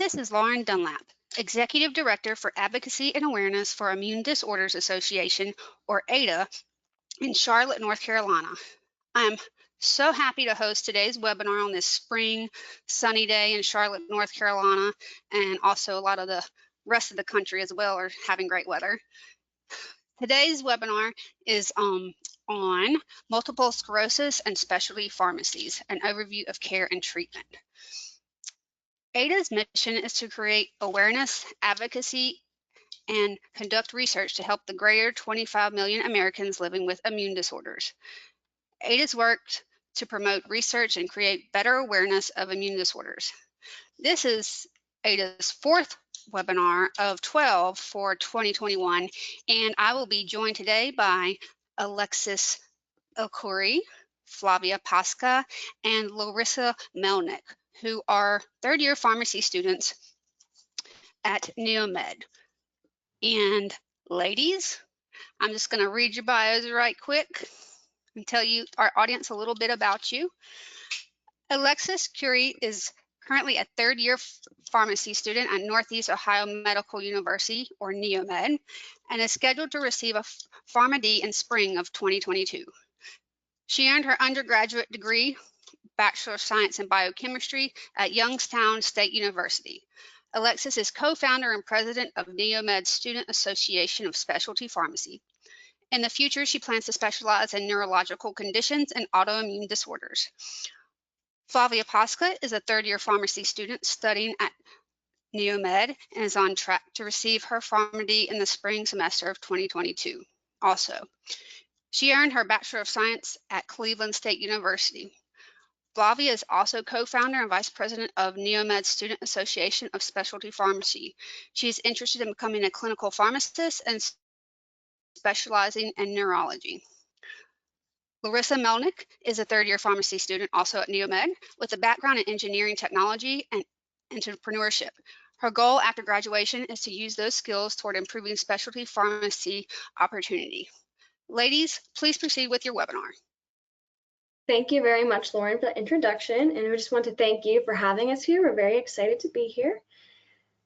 This is Lauren Dunlap, Executive Director for Advocacy and Awareness for Immune Disorders Association, or AAIDA, in Charlotte, North Carolina. I'm so happy to host today's webinar on this spring, sunny day in Charlotte, North Carolina, and also a lot of the rest of the country as well are having great weather. Today's webinar is on multiple sclerosis and specialty pharmacies, an overview of care and treatment. AAIDA's mission is to create awareness, advocacy, and conduct research to help the greater 25 million Americans living with immune disorders. AAIDA's worked to promote research and create better awareness of immune disorders. This is AAIDA's fourth webinar of 12 for 2021, and I will be joined today by Alexis El-Khouri, Flavia Pasca, and Larissa Melnyk, who are third-year pharmacy students at NEOMED. And ladies, I'm just going to read your bios right quick and tell you, our audience, a little bit about you. Alexis El-Khouri is currently a third-year pharmacy student at Northeast Ohio Medical University, or NEOMED, and is scheduled to receive a PharmD in spring of 2022. She earned her undergraduate degree, Bachelors of Science in Biochemistry, at Youngstown State University. Alexis is co-founder and president of NEOMED Student Association of Specialty Pharmacy. In the future, she plans to specialize in neurological conditions and autoimmune disorders. Flavia Pasca is a third-year pharmacy student studying at NEOMED and is on track to receive her PharmD in the spring semester of 2022. Also, she earned her Bachelor of Science at Cleveland State University. Flavia is also co-founder and vice president of NEOMED Student Association of Specialty Pharmacy. She is interested in becoming a clinical pharmacist and specializing in neurology. Larissa Melnyk is a third-year pharmacy student also at NEOMED with a background in engineering technology and entrepreneurship. Her goal after graduation is to use those skills toward improving specialty pharmacy opportunity. Ladies, please proceed with your webinar. Thank you very much, Lauren, for the introduction, and we just want to thank you for having us here. We're very excited to be here.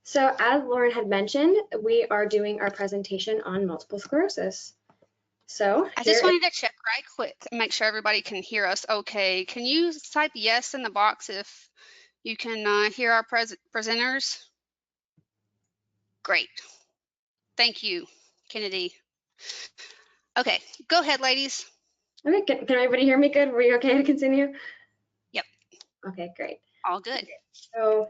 So as Lauren had mentioned, we are doing our presentation on multiple sclerosis. So I just wanted to check right quick and make sure everybody can hear us okay. Can you type yes in the box if you can hear our presenters? Great. Thank you, Kennedy. Okay, go ahead, ladies. Okay, can everybody hear me good? Were you okay to continue? Yep. Okay, great. All good. Okay, so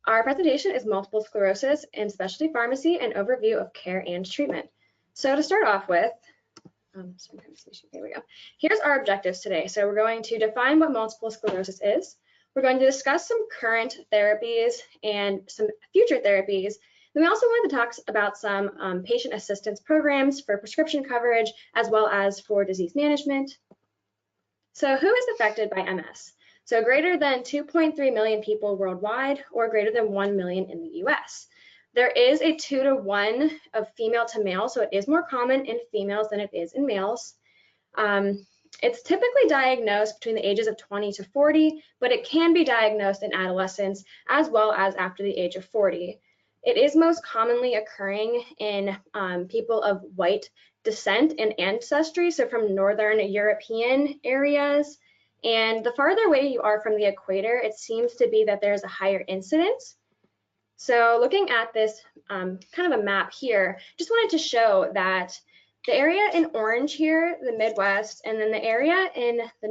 our presentation is multiple sclerosis in specialty pharmacy and overview of care and treatment. So to start off with, here we go. Here's our objectives today. So we're going to define what multiple sclerosis is. We're going to discuss some current therapies and some future therapies. Then we also wanted to talk about some patient assistance programs for prescription coverage, as well as for disease management. So who is affected by MS? So greater than 2.3 million people worldwide, or greater than 1 million in the US. There is a 2 to 1 of female to male, so it is more common in females than it is in males. It's typically diagnosed between the ages of 20 to 40, but it can be diagnosed in adolescence as well as after the age of 40. It is most commonly occurring in people of white descent and ancestry, so from Northern European areas. And the farther away you are from the equator, it seems to be that there's a higher incidence. So looking at this kind of a map here, just wanted to show that the area in orange here, the Midwest, and then the area in the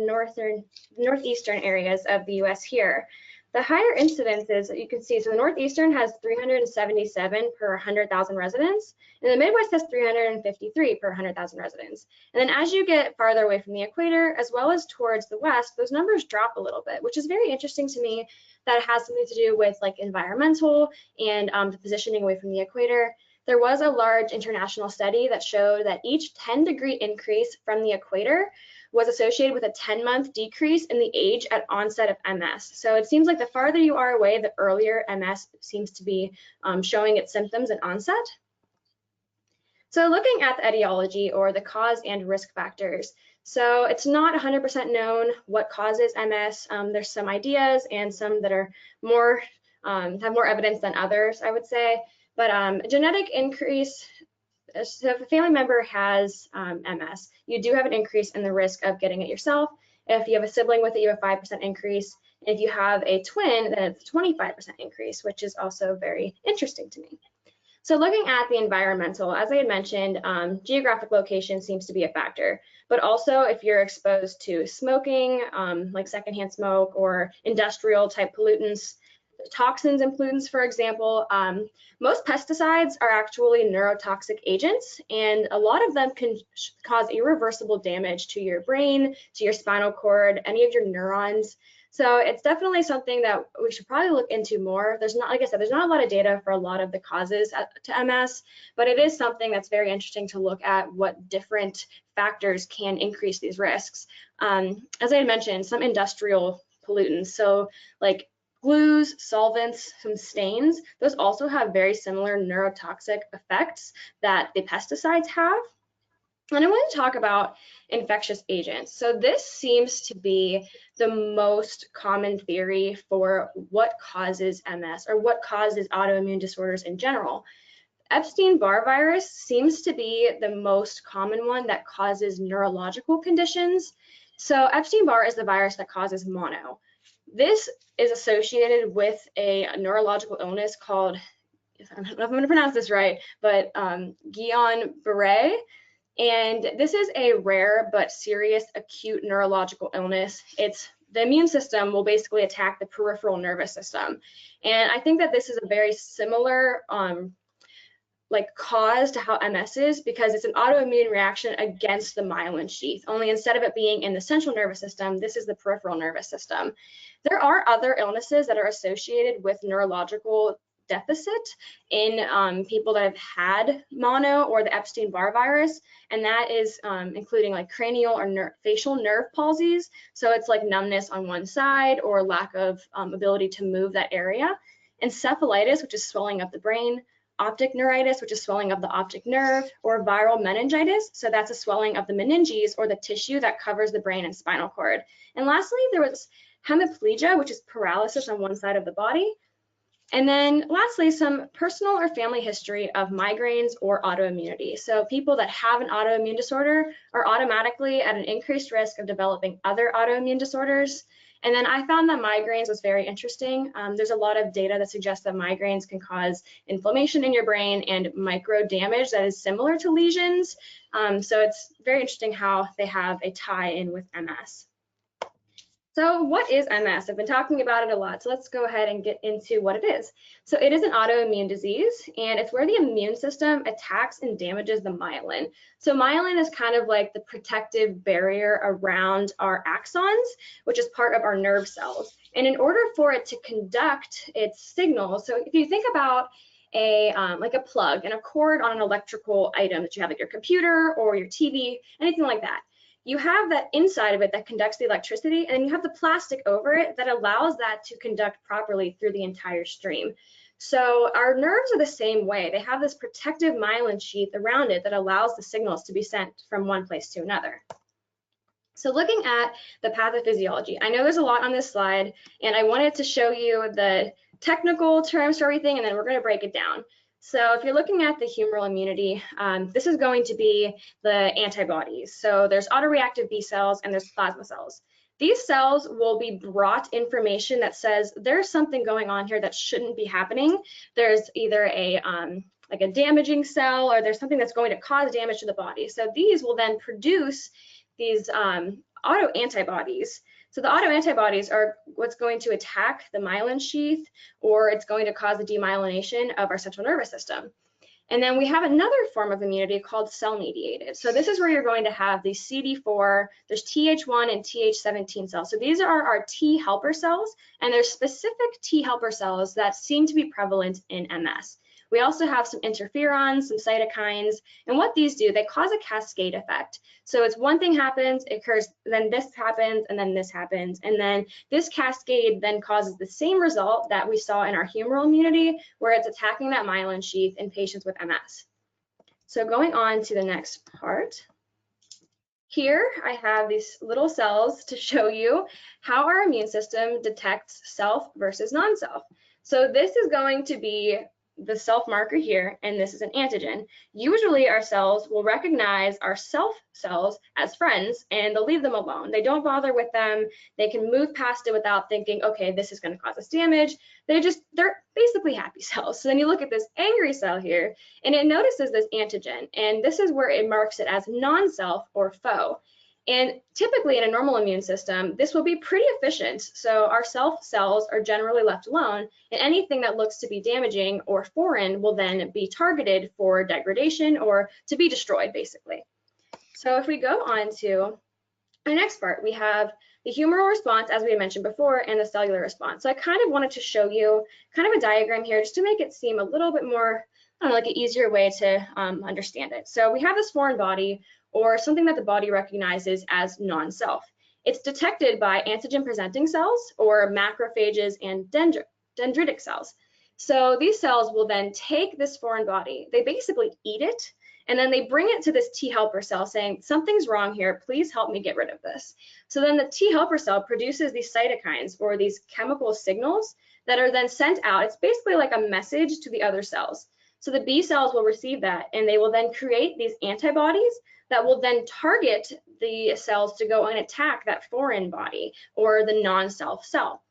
northeastern areas of the US here, the higher incidences that you can see, so the Northeastern has 377 per 100,000 residents, and the Midwest has 353 per 100,000 residents. And then as you get farther away from the equator, as well as towards the West, those numbers drop a little bit, which is very interesting to me that it has something to do with like environmental and the positioning away from the equator. There was a large international study that showed that each 10-degree increase from the equator was associated with a 10-month decrease in the age at onset of MS. So it seems like the farther you are away, the earlier MS seems to be showing its symptoms at onset. So looking at the etiology, or the cause and risk factors. So it's not 100% known what causes MS. There's some ideas and some that are more have more evidence than others, I would say. But genetic increase, so if a family member has MS, you do have an increase in the risk of getting it yourself. If you have a sibling with it, you have a 5% increase. If you have a twin, then it's a 25% increase, which is also very interesting to me. So looking at the environmental, as I had mentioned, geographic location seems to be a factor, but also if you're exposed to smoking, like secondhand smoke or industrial type pollutants, toxins and pollutants, for example, most pesticides are actually neurotoxic agents, and a lot of them can cause irreversible damage to your brain, to your spinal cord, any of your neurons. So it's definitely something that we should probably look into more. There's not, like I said, there's not a lot of data for a lot of the causes to MS, but it is something that's very interesting to look at what different factors can increase these risks. As I had mentioned, some industrial pollutants, so like glues, solvents, some stains, those also have very similar neurotoxic effects that the pesticides have. And I want to talk about infectious agents. So this seems to be the most common theory for what causes MS or what causes autoimmune disorders in general. Epstein-Barr virus seems to be the most common one that causes neurological conditions. So Epstein-Barr is the virus that causes mono. This is associated with a neurological illness called, I don't know if I'm going to pronounce this right, but Guillain-Barré. And this is a rare but serious acute neurological illness. The immune system will basically attack the peripheral nervous system. And I think that this is a very similar cause to how MS is, because it's an autoimmune reaction against the myelin sheath. Only instead of it being in the central nervous system, this is the peripheral nervous system. There are other illnesses that are associated with neurological deficit in people that have had mono or the Epstein-Barr virus, and that is including like cranial or facial nerve palsies. So it's like numbness on one side or lack of ability to move that area. Encephalitis, which is swelling of the brain. Optic neuritis, which is swelling of the optic nerve, or viral meningitis. So that's a swelling of the meninges or the tissue that covers the brain and spinal cord. And lastly, there was hemiplegia, which is paralysis on one side of the body. And then lastly, some personal or family history of migraines or autoimmunity. So people that have an autoimmune disorder are automatically at an increased risk of developing other autoimmune disorders. And then I found that migraines was very interesting. There's a lot of data that suggests that migraines can cause inflammation in your brain and micro damage that is similar to lesions. So it's very interesting how they have a tie-in with MS. So what is MS? I've been talking about it a lot, so let's go ahead and get into what it is. So it is an autoimmune disease, and it's where the immune system attacks and damages the myelin. So myelin is kind of like the protective barrier around our axons, which is part of our nerve cells. And in order for it to conduct its signals, so if you think about like a plug and a cord on an electrical item that you have, like your computer or your TV, anything like that. You have that inside of it that conducts the electricity, and then you have the plastic over it that allows that to conduct properly through the entire stream. So our nerves are the same way. They have this protective myelin sheath around it that allows the signals to be sent from one place to another. So looking at the pathophysiology, I know there's a lot on this slide, and I wanted to show you the technical terms for everything, and then we're going to break it down. So if you're looking at the humoral immunity, this is going to be the antibodies. So there's autoreactive B cells and there's plasma cells. These cells will be brought information that says there's something going on here that shouldn't be happening. There's either like a damaging cell, or there's something that's going to cause damage to the body. So these will then produce these autoantibodies. So the autoantibodies are what's going to attack the myelin sheath, or it's going to cause the demyelination of our central nervous system. And then we have another form of immunity called cell-mediated. So this is where you're going to have the CD4, there's Th1 and Th17 cells. So these are our T helper cells, and there's specific T helper cells that seem to be prevalent in MS. We also have some interferons, some cytokines, and what these do, they cause a cascade effect. So it's one thing happens, it occurs, then this happens, and then this happens, and then this cascade then causes the same result that we saw in our humoral immunity, where it's attacking that myelin sheath in patients with MS. So going on to the next part. Here I have these little cells to show you how our immune system detects self versus non-self. So this is going to be the self marker here, and this is an antigen. Usually our cells will recognize our self cells as friends and they'll leave them alone. They don't bother with them. They can move past it without thinking, okay, this is going to cause us damage. They're basically happy cells. So then you look at this angry cell here and it notices this antigen, and this is where it marks it as non-self or foe. And typically in a normal immune system, this will be pretty efficient. So our self cells are generally left alone, and anything that looks to be damaging or foreign will then be targeted for degradation or to be destroyed, basically. So if we go on to our next part, we have the humoral response, as we had mentioned before, and the cellular response. So I kind of wanted to show you kind of a diagram here just to make it seem a little bit more, I don't know, like an easier way to understand it. So we have this foreign body, or something that the body recognizes as non-self. It's detected by antigen-presenting cells, or macrophages and dendritic cells. So these cells will then take this foreign body, they basically eat it, and then they bring it to this T helper cell saying, something's wrong here, please help me get rid of this. So then the T helper cell produces these cytokines, or these chemical signals that are then sent out. It's basically like a message to the other cells. So the B cells will receive that, and they will then create these antibodies that will then target the cells to go and attack that foreign body or the non-self cell.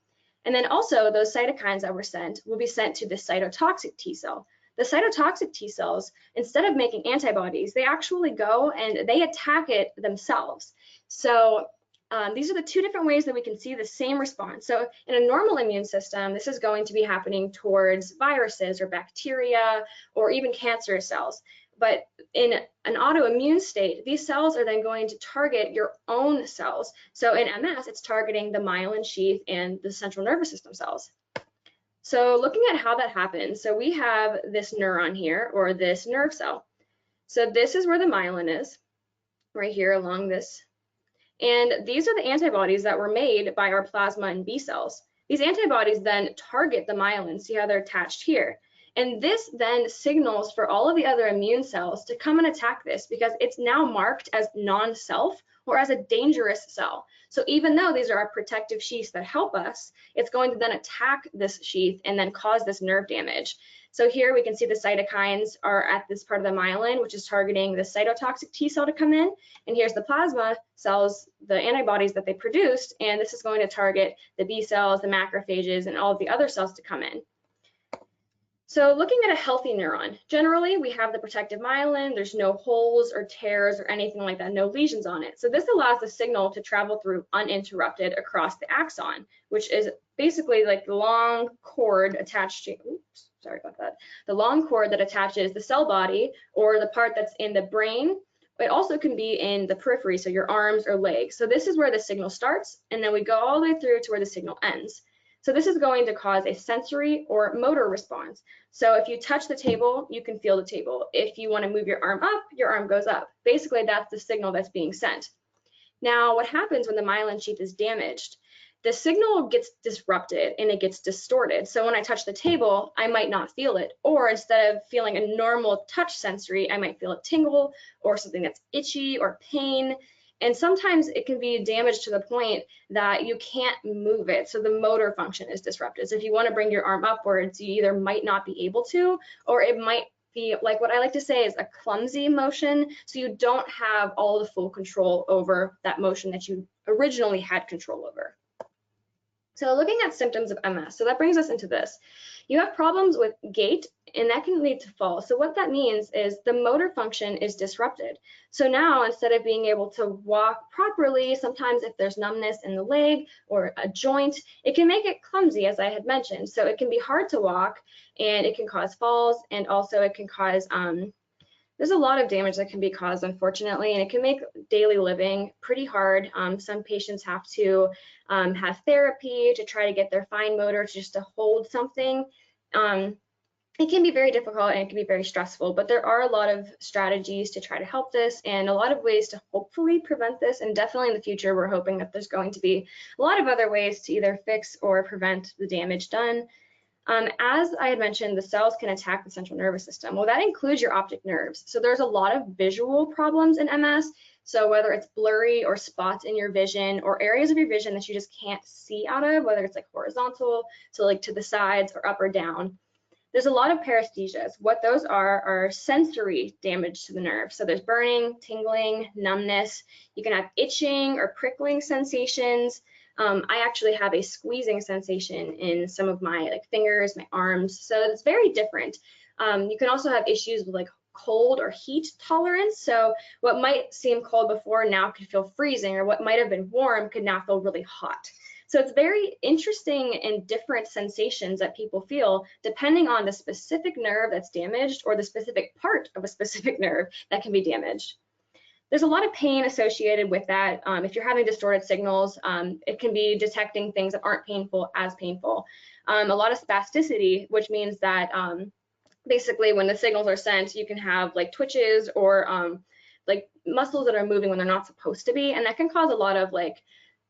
And then also those cytokines that were sent will be sent to the cytotoxic T cell. The cytotoxic T cells, instead of making antibodies, they actually go and they attack it themselves. So these are the two different ways that we can see the same response. So in a normal immune system, this is going to be happening towards viruses or bacteria or even cancerous cells. But in an autoimmune state, these cells are then going to target your own cells. So in MS, it's targeting the myelin sheath and the central nervous system cells. So looking at how that happens, so we have this neuron here, or this nerve cell. So this is where the myelin is, right here along this. And these are the antibodies that were made by our plasma and B cells. These antibodies then target the myelin, see how they're attached here. And this then signals for all of the other immune cells to come and attack this because it's now marked as non-self or as a dangerous cell. So even though these are our protective sheaths that help us, it's going to then attack this sheath and then cause this nerve damage. So here we can see the cytokines are at this part of the myelin, which is targeting the cytotoxic T cell to come in. And here's the plasma cells, the antibodies that they produced, and this is going to target the B cells, the macrophages, and all of the other cells to come in. So looking at a healthy neuron, generally we have the protective myelin, there's no holes or tears or anything like that, no lesions on it. So this allows the signal to travel through uninterrupted across the axon, which is basically like the long cord attached to, oops, sorry about that, the long cord that attaches the cell body or the part that's in the brain. It also can be in the periphery, so your arms or legs. So this is where the signal starts, and then we go all the way through to where the signal ends. So this is going to cause a sensory or motor response. So if you touch the table, you can feel the table. If you want to move your arm up, your arm goes up. Basically, that's the signal that's being sent. Now, what happens when the myelin sheath is damaged? The signal gets disrupted and it gets distorted. So when I touch the table, I might not feel it. Or instead of feeling a normal touch sensory, I might feel a tingle or something that's itchy or pain. And sometimes it can be damaged to the point that you can't move it. So the motor function is disrupted. So if you want to bring your arm upwards, you either might not be able to, or it might be like what I like to say is a clumsy motion. So you don't have all the full control over that motion that you originally had control over. So looking at symptoms of MS, so that brings us into this. You have problems with gait, and that can lead to fall. So what that means is the motor function is disrupted. So now instead of being able to walk properly, sometimes if there's numbness in the leg or a joint, it can make it clumsy, as I had mentioned. So it can be hard to walk, and it can cause falls, and also it can cause there's a lot of damage that can be caused, unfortunately, and it can make daily living pretty hard. Some patients have to have therapy to try to get their fine motor just to hold something. It can be very difficult and it can be very stressful, but there are a lot of strategies to try to help this and a lot of ways to hopefully prevent this. And definitely in the future, we're hoping that there's going to be a lot of other ways to either fix or prevent the damage done. As I had mentioned, the cells can attack the central nervous system. Well, that includes your optic nerves. So there's a lot of visual problems in MS. So whether it's blurry or spots in your vision or areas of your vision that you just can't see out of, whether it's like horizontal, so like to the sides or up or down. There's a lot of paresthesias. What those are sensory damage to the nerve. So there's burning, tingling, numbness. You can have itching or prickling sensations. I actually have a squeezing sensation in some of my fingers, my arms. So it's very different. You can also have issues with cold or heat tolerance. So what might seem cold before now could feel freezing, or what might have been warm could now feel really hot. So it's very interesting and different sensations that people feel depending on the specific nerve that's damaged or the specific part of a specific nerve that can be damaged. There's a lot of pain associated with that. If you're having distorted signals, it can be detecting things that aren't painful as painful. A lot of spasticity, which means that basically when the signals are sent, you can have twitches or muscles that are moving when they're not supposed to be, and that can cause a lot of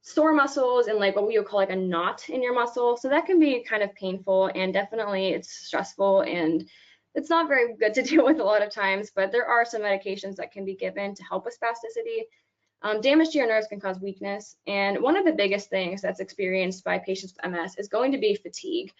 sore muscles and what we would call a knot in your muscle. So that can be kind of painful, and definitely it's stressful, and it's not very good to deal with a lot of times, but there are some medications that can be given to help with spasticity. Damage to your nerves can cause weakness, and one of the biggest things that's experienced by patients with MS is going to be fatigue.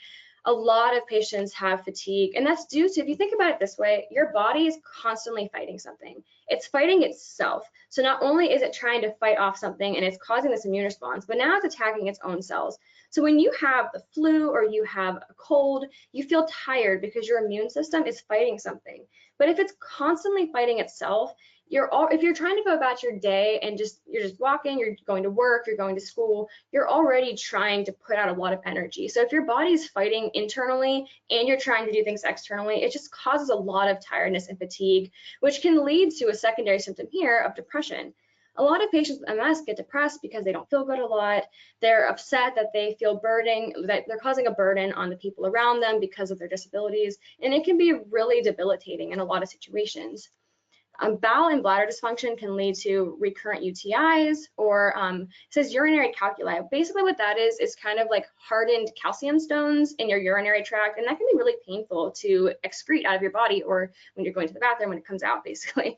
A lot of patients have fatigue, and that's due to, if you think about it this way, your body is constantly fighting something. It's fighting itself. So not only is it trying to fight off something and it's causing this immune response, but now it's attacking its own cells. So when you have the flu or you have a cold, you feel tired because your immune system is fighting something. But if it's constantly fighting itself, if you're trying to go about your day and you're just walking, you're going to work, you're going to school, you're already trying to put out a lot of energy. So if your body's fighting internally and you're trying to do things externally, it just causes a lot of tiredness and fatigue, which can lead to a secondary symptom here of depression. A lot of patients with MS get depressed because they don't feel good a lot. They're upset that they feel that they're causing a burden on the people around them because of their disabilities, and it can be really debilitating in a lot of situations. Bowel and bladder dysfunction can lead to recurrent UTIs, or it says urinary calculi. Basically what that is kind of like hardened calcium stones in your urinary tract, and that can be really painful to excrete out of your body, or when you're going to the bathroom when it comes out, basically.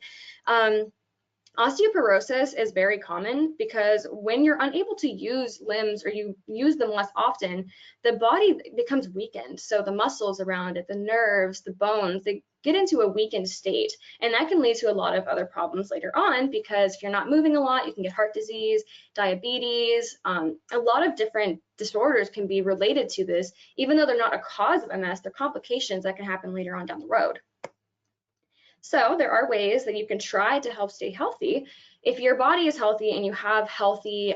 Osteoporosis is very common because when you're unable to use limbs or you use them less often, the body becomes weakened. So the muscles around it, the nerves, the bones, they get into a weakened state. And that can lead to a lot of other problems later on, because if you're not moving a lot, you can get heart disease, diabetes, a lot of different disorders can be related to this. Even though they're not a cause of MS, they're complications that can happen later on down the road. So there are ways that you can try to help stay healthy. If your body is healthy and you have healthy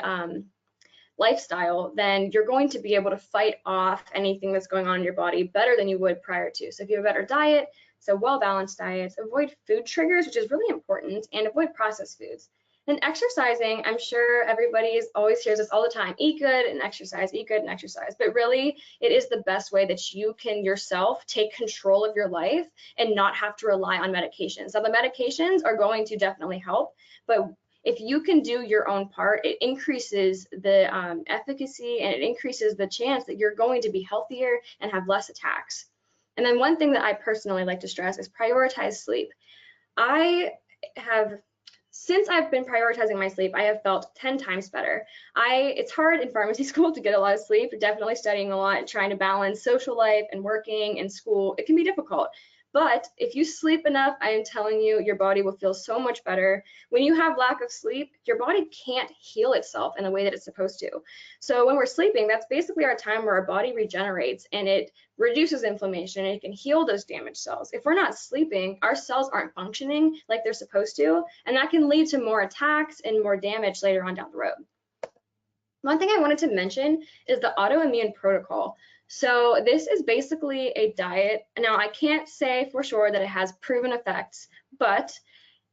lifestyle, then you're going to be able to fight off anything that's going on in your body better than you would prior to. So if you have a better diet, so well-balanced diets, avoid food triggers, which is really important, and avoid processed foods. And exercising, I'm sure everybody always hears this all the time: eat good and exercise, eat good and exercise. But really, it is the best way that you can yourself take control of your life and not have to rely on medications. Now, the medications are going to definitely help, but if you can do your own part, it increases the efficacy, and it increases the chance that you're going to be healthier and have less attacks. And then one thing that I personally like to stress is prioritize sleep. Since I've been prioritizing my sleep, I have felt 10 times better. It's hard in pharmacy school to get a lot of sleep, definitely studying a lot, trying to balance social life and working and school. It can be difficult. But if you sleep enough, I am telling you, your body will feel so much better. When you have lack of sleep, your body can't heal itself in the way that it's supposed to. So when we're sleeping, that's basically our time where our body regenerates, and it reduces inflammation, and it can heal those damaged cells. If we're not sleeping, our cells aren't functioning like they're supposed to, and that can lead to more attacks and more damage later on down the road. One thing I wanted to mention is the autoimmune protocol. So this is basically a diet. Now, I can't say for sure that it has proven effects, but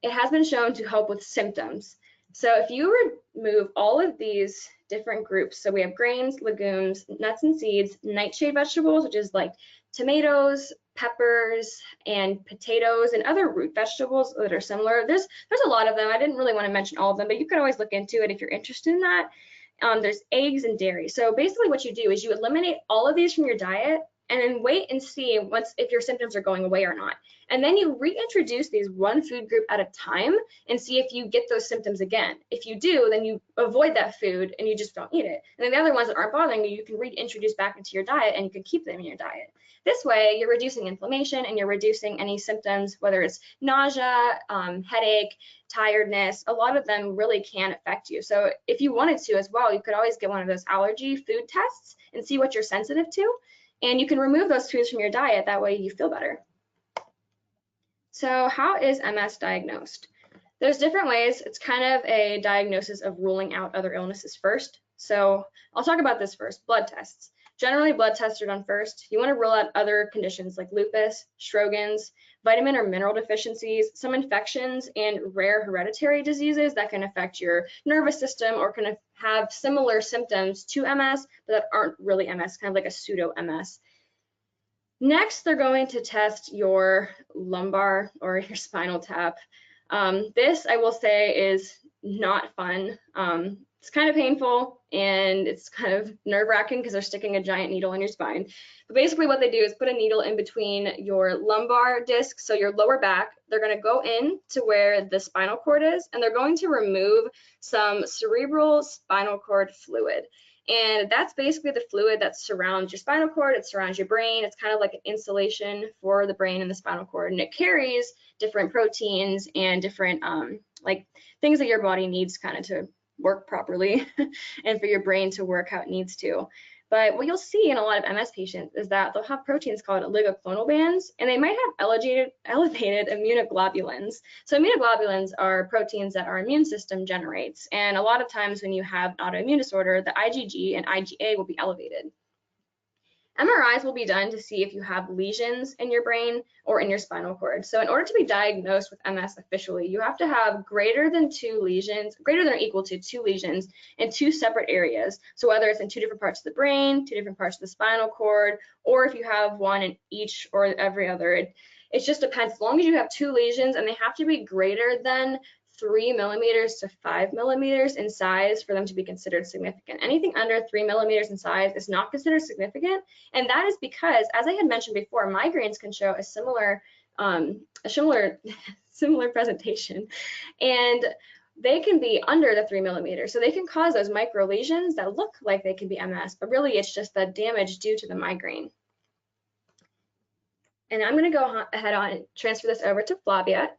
it has been shown to help with symptoms. So if you remove all of these different groups, so we have grains, legumes, nuts and seeds, nightshade vegetables, which is like tomatoes, peppers, and potatoes, and other root vegetables that are similar. There's a lot of them. I didn't really want to mention all of them, but you could always look into it if you're interested in that. There's eggs and dairy. So basically what you do is you eliminate all of these from your diet, and then wait and see if your symptoms are going away or not. And then you reintroduce these one food group at a time and see if you get those symptoms again. If you do, then you avoid that food and you just don't eat it. And then the other ones that aren't bothering you, you can reintroduce back into your diet and you can keep them in your diet. This way, you're reducing inflammation and you're reducing any symptoms, whether it's nausea, headache, tiredness. A lot of them really can affect you. So if you wanted to as well, you could always get one of those allergy food tests and see what you're sensitive to. And you can remove those foods from your diet. That way you feel better. So how is MS diagnosed? There's different ways. It's kind of a diagnosis of ruling out other illnesses first. So I'll talk about this first, blood tests. Generally, blood tests are done first. You want to rule out other conditions like lupus, Sjogren's, vitamin or mineral deficiencies, some infections, and rare hereditary diseases that can affect your nervous system or can have similar symptoms to MS, but that aren't really MS, kind of like a pseudo MS. Next, they're going to test your lumbar or your spinal tap. This, I will say, is not fun. It's kind of painful and it's kind of nerve-wracking because they're sticking a giant needle in your spine. But basically what they do is put a needle in between your lumbar disc, so your lower back. They're going to go in to where the spinal cord is, and they're going to remove some cerebral spinal cord fluid. And that's basically the fluid that surrounds your spinal cord. It surrounds your brain. It's kind of like an insulation for the brain and the spinal cord, and it carries different proteins and different like things that your body needs kind of to work properly and for your brain to work how it needs to. But what you'll see in a lot of MS patients is that they'll have proteins called oligoclonal bands, and they might have elevated immunoglobulins. So immunoglobulins are proteins that our immune system generates, and a lot of times when you have an autoimmune disorder, the IgG and IgA will be elevated. MRIs will be done to see if you have lesions in your brain or in your spinal cord. So in order to be diagnosed with MS officially, you have to have greater than or equal to 2 lesions in 2 separate areas. So whether it's in 2 different parts of the brain, 2 different parts of the spinal cord, or if you have one in each or every other, it just depends. As long as you have 2 lesions, and they have to be greater than 3 millimeters to 5 millimeters in size for them to be considered significant. Anything under 3 millimeters in size is not considered significant, and that is because, as I had mentioned before, migraines can show a similar presentation, and they can be under the 3 millimeters, so they can cause those micro lesions that look like they can be MS, but really it's just the damage due to the migraine. And I'm going to go ahead on and transfer this over to Flavia.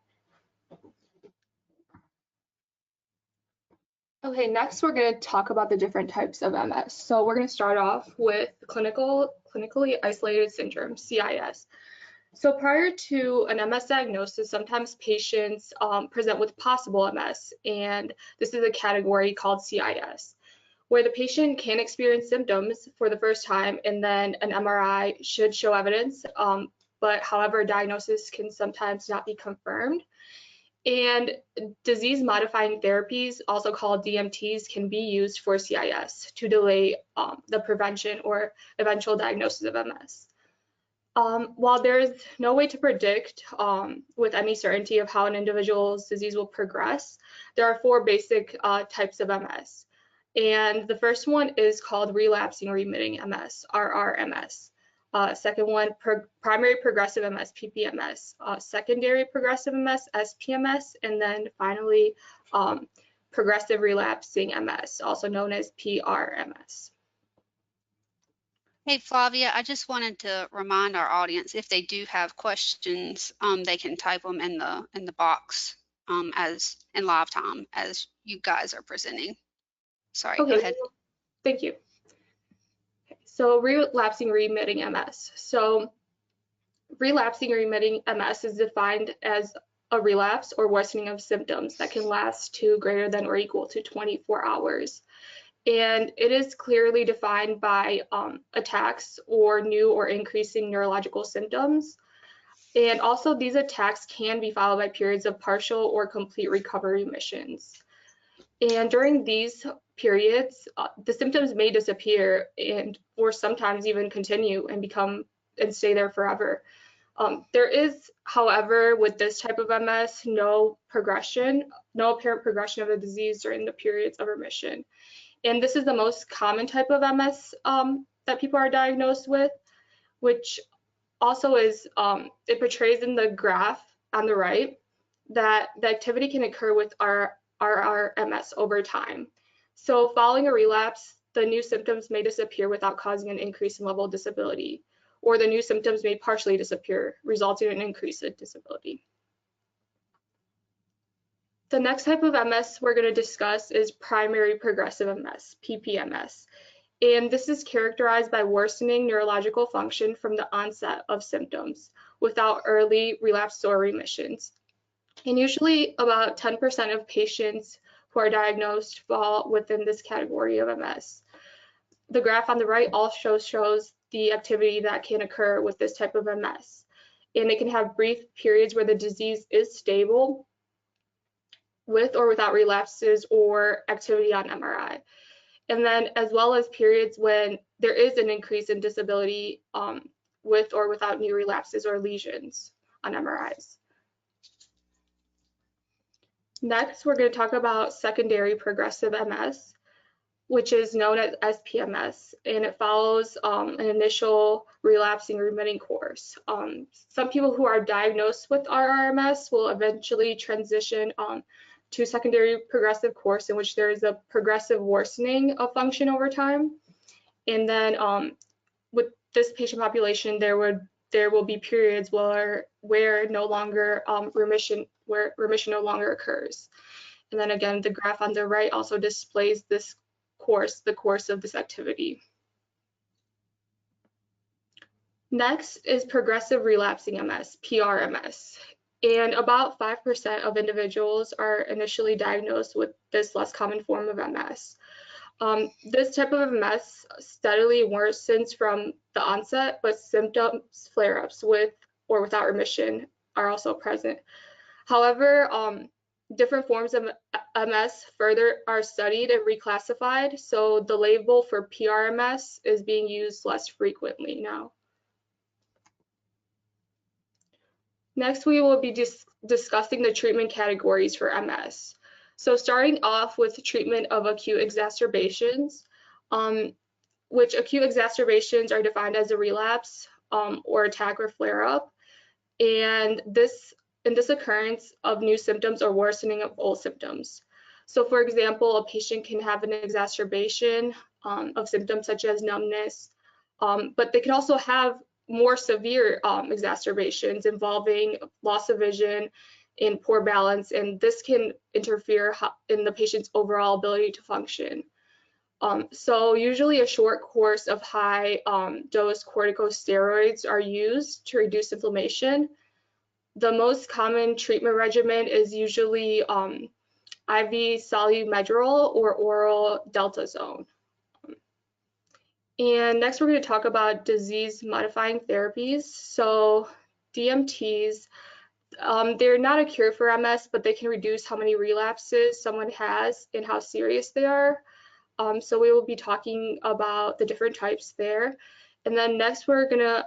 Okay, next we're going to talk about the different types of MS. So we're going to start off with clinically isolated syndrome, CIS. So prior to an MS diagnosis, sometimes patients present with possible MS, and this is a category called CIS, where the patient can experience symptoms for the first time, and then an MRI should show evidence, but however, diagnosis can sometimes not be confirmed. And disease-modifying therapies, also called DMTs, can be used for CIS to delay the prevention or eventual diagnosis of MS. While there is no way to predict with any certainty of how an individual's disease will progress, there are 4 basic types of MS. And the first one is called relapsing remitting MS, RRMS. Second one, primary progressive MS, PPMS, secondary progressive MS, SPMS, and then finally, progressive relapsing MS, also known as PRMS. Hey, Flavia, I just wanted to remind our audience, if they do have questions, they can type them in the box as in live time as you guys are presenting. Sorry, Okay, go ahead. Thank you. So relapsing remitting MS. So relapsing remitting MS is defined as a relapse or worsening of symptoms that can last to greater than or equal to 24 hours. And it is clearly defined by attacks or new or increasing neurological symptoms. And also these attacks can be followed by periods of partial or complete recovery remissions. And during these periods, the symptoms may disappear or sometimes even continue and stay there forever. There is, however, with this type of MS, no apparent progression of the disease during the periods of remission. And this is the most common type of MS that people are diagnosed with. which also is, it portrays in the graph on the right that the activity can occur with RRMS over time. So following a relapse, the new symptoms may disappear without causing an increase in level of disability, or the new symptoms may partially disappear, resulting in an increase in disability. The next type of MS we're going to discuss is primary progressive MS, PPMS. And this is characterized by worsening neurological function from the onset of symptoms without early relapse or remissions. And usually about 10% of patients who are diagnosed fall within this category of MS. The graph on the right also shows the activity that can occur with this type of MS. And it can have brief periods where the disease is stable with or without relapses or activity on MRI. And then as well as periods when there is an increase in disability with or without new relapses or lesions on MRIs. Next, we're going to talk about secondary progressive MS, which is known as SPMS, and it follows an initial relapsing remitting course. Some people who are diagnosed with RRMS will eventually transition to secondary progressive course, in which there is a progressive worsening of function over time. And then with this patient population, there will be periods where remission no longer occurs. And then again, the graph on the right also displays this course, the course of this activity. Next is progressive relapsing MS, PRMS. And about 5% of individuals are initially diagnosed with this less common form of MS. This type of MS steadily worsens from the onset, but symptoms, flare-ups with or without remission are also present. However, different forms of MS further are studied and reclassified, so the label for PRMS is being used less frequently now. Next, we will be discussing the treatment categories for MS. So starting off with treatment of acute exacerbations, which acute exacerbations are defined as a relapse or attack or flare-up, and this occurrence of new symptoms or worsening of old symptoms. So for example, a patient can have an exacerbation of symptoms such as numbness, but they can also have more severe exacerbations involving loss of vision and poor balance, and this can interfere in the patient's overall ability to function. So usually a short course of high dose corticosteroids are used to reduce inflammation. The most common treatment regimen is usually IV solumedrol or oral deltazone. And next we're going to talk about disease-modifying therapies. So DMTs, they're not a cure for MS, but they can reduce how many relapses someone has and how serious they are. So we will be talking about the different types there. And then next we're going to,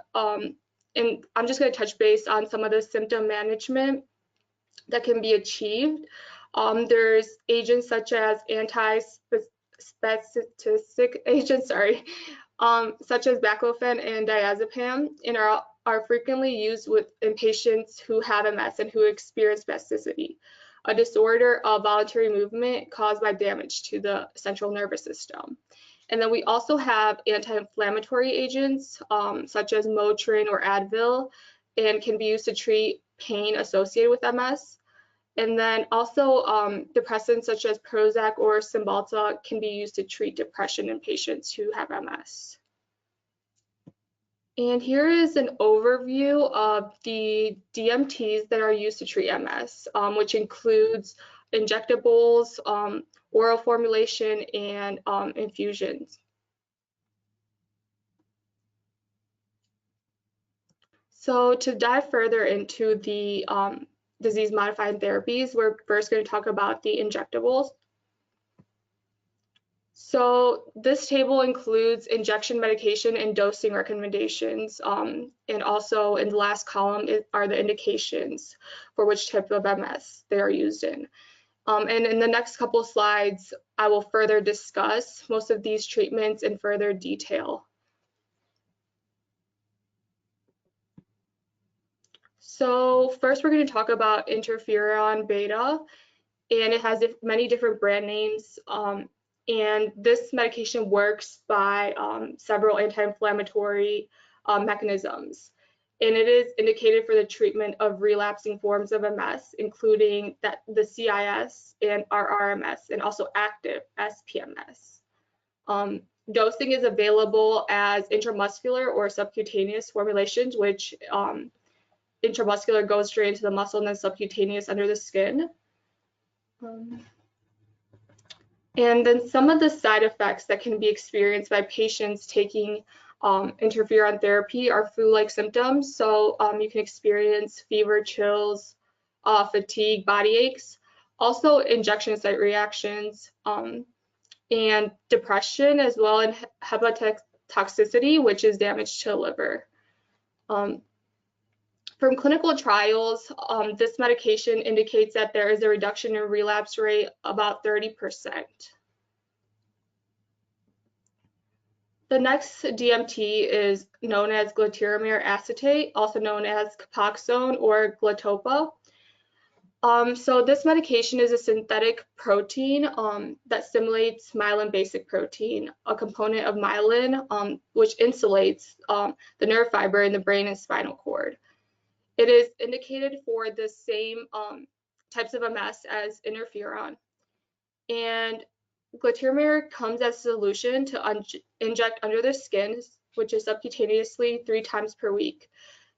and I'm just going to touch base on some of the symptom management that can be achieved. There's agents such as anti-spastic agents, such as baclofen and diazepam, and are frequently used in patients who have MS and who experience spasticity, a disorder of voluntary movement caused by damage to the central nervous system. And then we also have anti-inflammatory agents such as Motrin or Advil, and can be used to treat pain associated with MS. And then also depressants such as Prozac or Cymbalta can be used to treat depression in patients who have MS. And here is an overview of the DMTs that are used to treat MS, which includes injectables, oral formulation, and infusions. So to dive further into the disease-modifying therapies, we're first going to talk about the injectables. So this table includes injection medication and dosing recommendations, and also in the last column are the indications for which type of MS they are used in. And in the next couple of slides, I will further discuss most of these treatments in further detail. So first we're going to talk about interferon beta, and it has many different brand names. And this medication works by several anti-inflammatory mechanisms. And it is indicated for the treatment of relapsing forms of MS, including the CIS and RRMS, and also active SPMS. Dosing is available as intramuscular or subcutaneous formulations, which intramuscular goes straight into the muscle and then subcutaneous under the skin. And then some of the side effects that can be experienced by patients taking interferon therapy are flu-like symptoms. So you can experience fever, chills, fatigue, body aches, also injection site reactions, and depression, as well as hepatotoxicity, which is damage to the liver. From clinical trials, this medication indicates that there is a reduction in relapse rate about 30%. The next DMT is known as glatiramer acetate, also known as Copaxone or Glatopa. So this medication is a synthetic protein that stimulates myelin basic protein, a component of myelin which insulates the nerve fiber in the brain and spinal cord. It is indicated for the same types of MS as interferon. And glatiramer comes as a solution to inject under the skin, which is subcutaneously 3 times per week,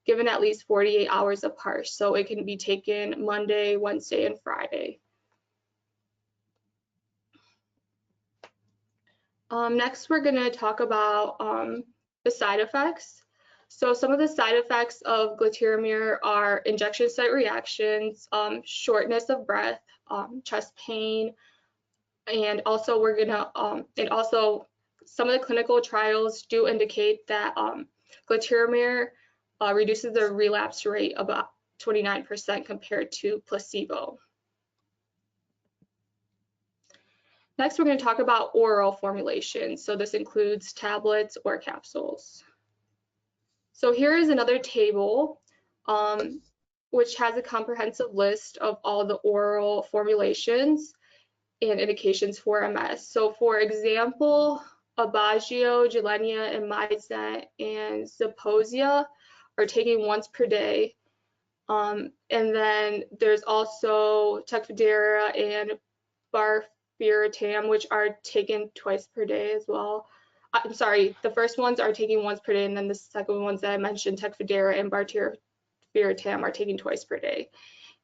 given at least 48 hours apart. So it can be taken Monday, Wednesday, and Friday. Next, we're going to talk about the side effects. So some of the side effects of glatiramer are injection site reactions, shortness of breath, chest pain, and also some of the clinical trials do indicate that glatiramer reduces the relapse rate about 29% compared to placebo. Next, we're going to talk about oral formulations. So this includes tablets or capsules. So here is another table which has a comprehensive list of all the oral formulations and indications for MS. So for example, Aubagio, Gilenya, and Myzet, and Zeposia are taken once per day. And then there's also Tecfidera and Barfiratam, which are taken twice per day as well. I'm sorry, the first ones are taken once per day, and then the second ones that I mentioned, Tecfidera and Barfiratam, are taken twice per day.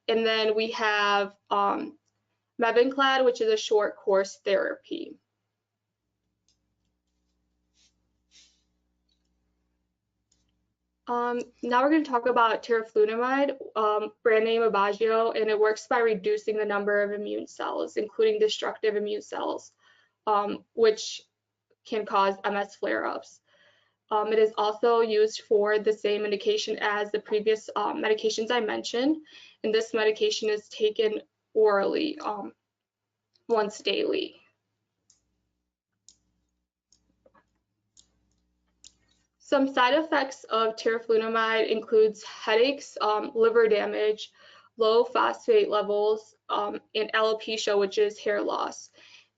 And then we have Mavenclad, which is a short course therapy. Now we're going to talk about teriflunomide, brand name Aubagio, and it works by reducing the number of immune cells, including destructive immune cells, which can cause MS flare-ups. It is also used for the same indication as the previous medications I mentioned, and this medication is taken orally once daily. Some side effects of teriflunomide includes headaches, liver damage, low phosphate levels, and alopecia, which is hair loss.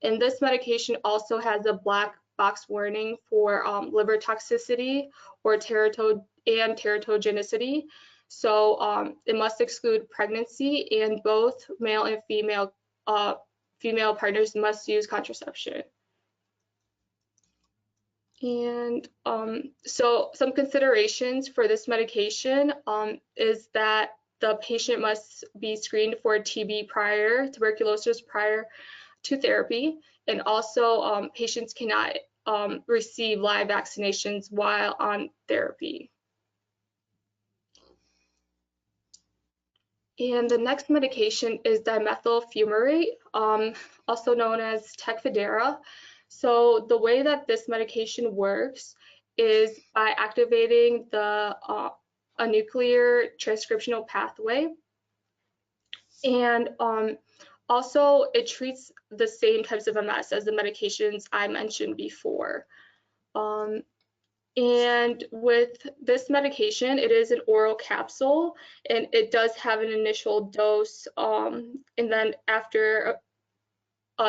And this medication also has a black box warning for liver toxicity or teratogenicity. So it must exclude pregnancy, and both male and female partners must use contraception. And so some considerations for this medication is that the patient must be screened for TB tuberculosis prior to therapy, and also patients cannot receive live vaccinations while on therapy. And the next medication is dimethyl fumarate, also known as Tecfidera. So the way that this medication works is by activating a nuclear transcriptional pathway, and also it treats the same types of MS as the medications I mentioned before. And with this medication, it is an oral capsule, and it does have an initial dose, and then after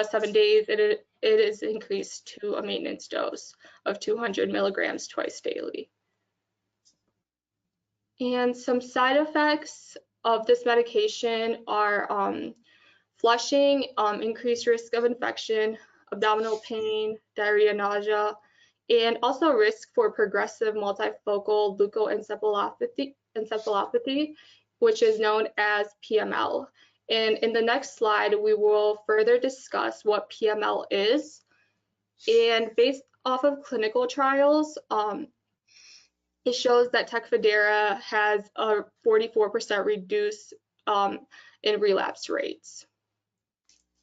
7 days, it is increased to a maintenance dose of 200 milligrams twice daily. And some side effects of this medication are flushing, increased risk of infection, abdominal pain, diarrhea, nausea, and also risk for progressive multifocal leukoencephalopathy, which is known as PML. And in the next slide, we will further discuss what PML is. And based off of clinical trials, it shows that Tecfidera has a 44% reduce in relapse rates.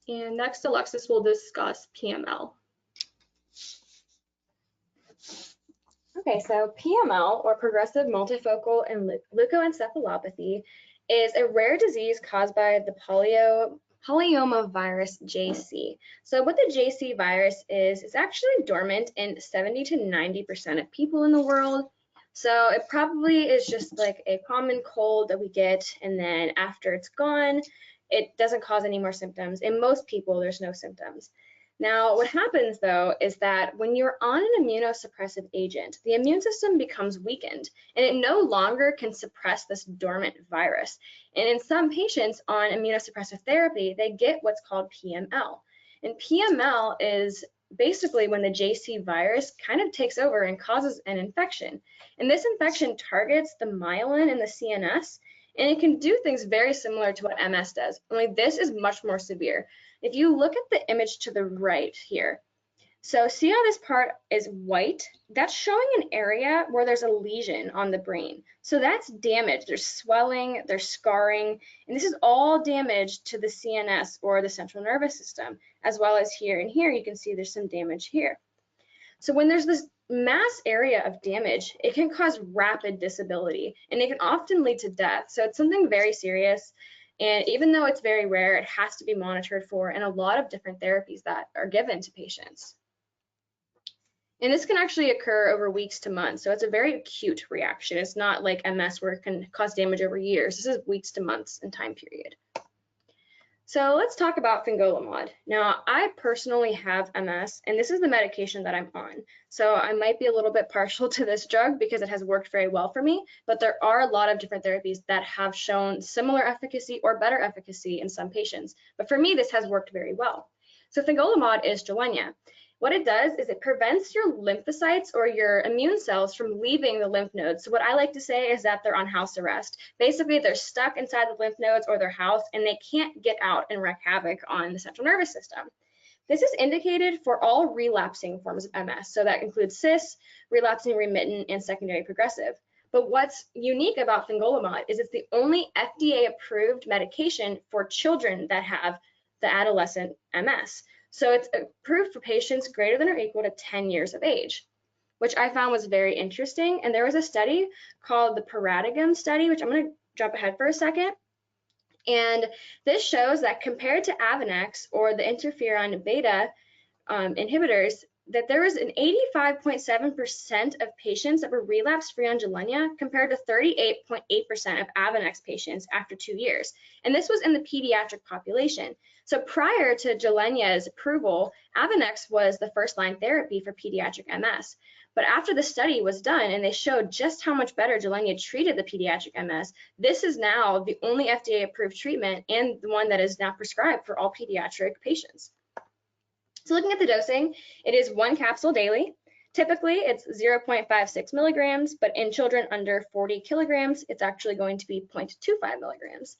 And next, Alexis will discuss PML. Okay, so PML, or progressive multifocal and leukoencephalopathy, is a rare disease caused by the polyomavirus JC. So what the JC virus is, it's actually dormant in 70 to 90% of people in the world. So it probably is just like a common cold that we get, and then after it's gone, it doesn't cause any more symptoms. In most people, there's no symptoms. Now, what happens though is that when you're on an immunosuppressive agent, the immune system becomes weakened and it no longer can suppress this dormant virus. And in some patients on immunosuppressive therapy, they get what's called PML. And PML is basically when the JC virus kind of takes over and causes an infection. And this infection targets the myelin in the CNS, and it can do things very similar to what MS does, only this is much more severe. If you look at the image to the right here, so see how this part is white? That's showing an area where there's a lesion on the brain. So that's damage. There's swelling, there's scarring, and this is all damage to the CNS or the central nervous system, as well as here and here. You can see there's some damage here. So when there's this mass area of damage, it can cause rapid disability, and it can often lead to death. So it's something very serious. And even though it's very rare, it has to be monitored for, and a lot of different therapies that are given to patients. And this can actually occur over weeks to months. So it's a very acute reaction. It's not like MS where it can cause damage over years. This is weeks to months in time period. So let's talk about fingolimod. Now, I personally have MS, and this is the medication that I'm on. So I might be a little bit partial to this drug because it has worked very well for me, but there are a lot of different therapies that have shown similar efficacy or better efficacy in some patients. But for me, this has worked very well. So fingolimod is Gilenya. What it does is it prevents your lymphocytes or your immune cells from leaving the lymph nodes. So what I like to say is that they're on house arrest. Basically, they're stuck inside the lymph nodes or their house, and they can't get out and wreak havoc on the central nervous system. This is indicated for all relapsing forms of MS. So that includes CIS, relapsing remittent, and secondary progressive. But what's unique about fingolimod is it's the only FDA-approved medication for children that have the adolescent MS. So it's approved for patients greater than or equal to 10 years of age, which I found was very interesting. And there was a study called the Paradigm study, which I'm going to jump ahead for a second. And this shows that compared to Avonex or the interferon beta inhibitors, that there was an 85.7% of patients that were relapse-free on Gilenya compared to 38.8% of Avonex patients after 2 years. And this was in the pediatric population. So prior to Gilenya's approval, Avonex was the first-line therapy for pediatric MS. But after the study was done and they showed just how much better Gilenya treated the pediatric MS, this is now the only FDA-approved treatment and the one that is now prescribed for all pediatric patients. So looking at the dosing, it is 1 capsule daily. Typically, it's 0.56 milligrams, but in children under 40 kilograms, it's actually going to be 0.25 milligrams.